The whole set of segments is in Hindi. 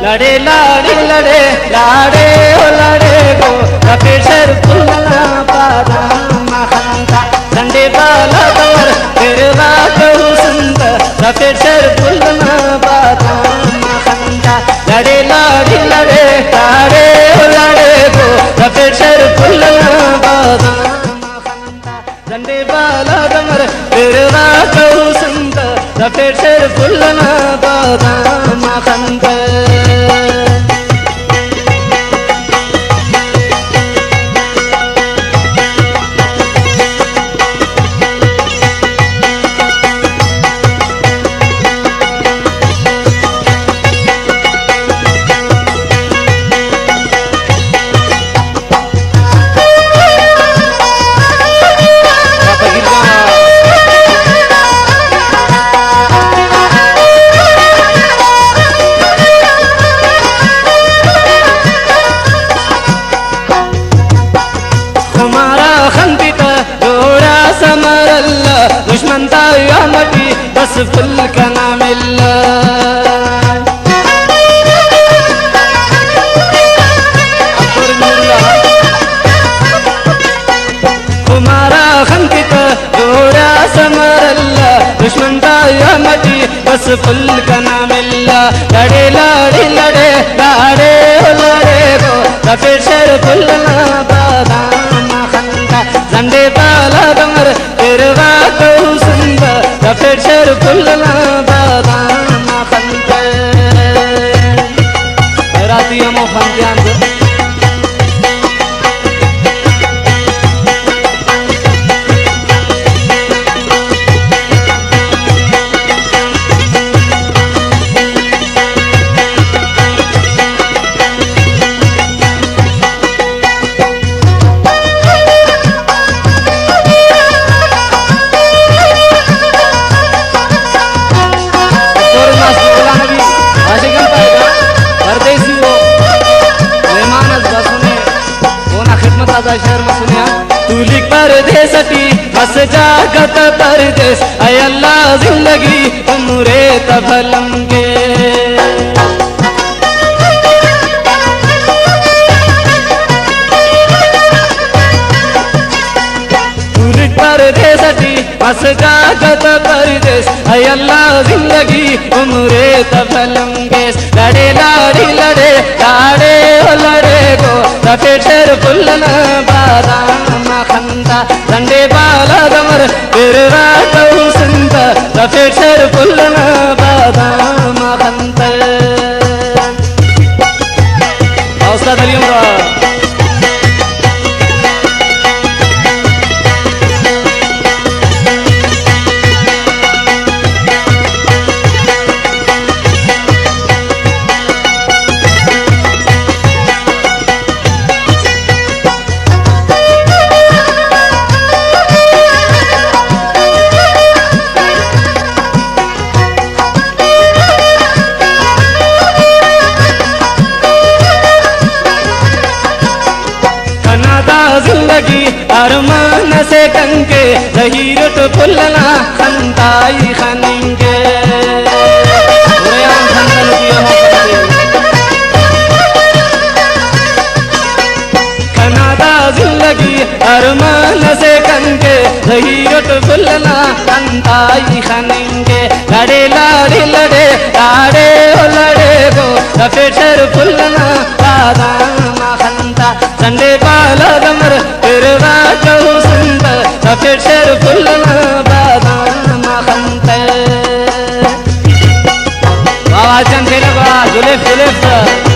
लड़े लाड़ी लड़े लाड़े ओ लड़े गो रफेशर फुल्लना बादाम खंता झंडे बाला दवर तेरवा कहू सुंदर रफेशर फुल्लना बादाम खंता लड़े लाड़ी लड़े लाड़े ओ लड़े गो रफेशर फुल्लना बादाम खंता झंडे बाला दवर तेरवा कहू सुंदर रफेशर फुल्लना बादाम खंता दुश्मनता या मटी बस फुल का नाम तुम्हारा खंकित जोड़ा समर अल्लाह दुश्मनता या मटी बस फुल का नाम लड़े लाड़े लड़े लाड़े ओ लड़े गो रफेशर फुल्लना बादाम खंता झंडे बाला दमर तेरवा कहू सुंदर रफेशर फुल्लना बादाम खंता राती हम खंत्यान शहर में सुनिया तूलिक परदेसटी हस जागत परदेस अय अल्लाह जिंदगी उम्रे तफलंगे तूलिक परदेसटी हस जागत परदेस अय अल्लाह जिंदगी उम्रे तफलंगे लड़े लाड़ी लड़े लाड़े ओ लड़े गो रफेशर फुल्लना बादाम खंता झंडे बाला दमर तेरवा कहू सुंदर रफेशर फुल्लना बादाम खंता हौसला दलियों का जिंदगी अरमान से कंके जहीरत फुल्लना खंताई खनिंगे कनादा जिंदगी अरमान से कंके जहीरत फुल्लना खंताई खनिंगे लड़े लाड़े लड़े लाड़े ओ लड़े गो रफेशर फुल्लना बादाम खंता झंडे बाला दमर तेरवा कहू सुंदर रफेशर फुल्लना बादाम खंता बाबा चंद लगा जुलेफ जुलेफ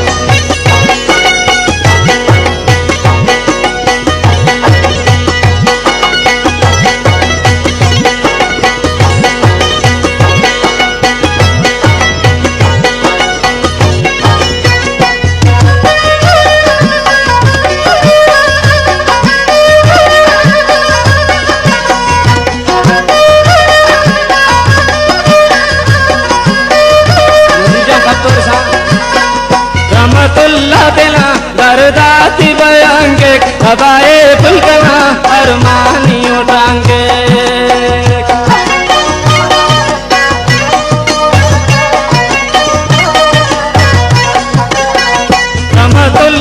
दरदाती बयांगे हवाए फुलकना अरमानियों टांगे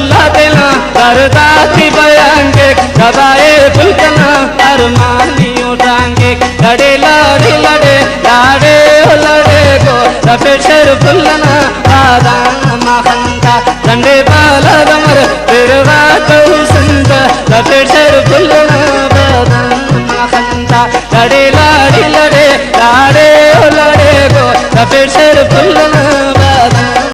फुल्ला देना करदा थी बयांगे दबाए फुलकना अरमानियों टांगे लड़े लड़े लड़े लाड़े हो लड़े को रफे शर फुल्लना बादाम माखंदा डंडे बाला गमर तेरवा कहू संत रफे शर फुल्लना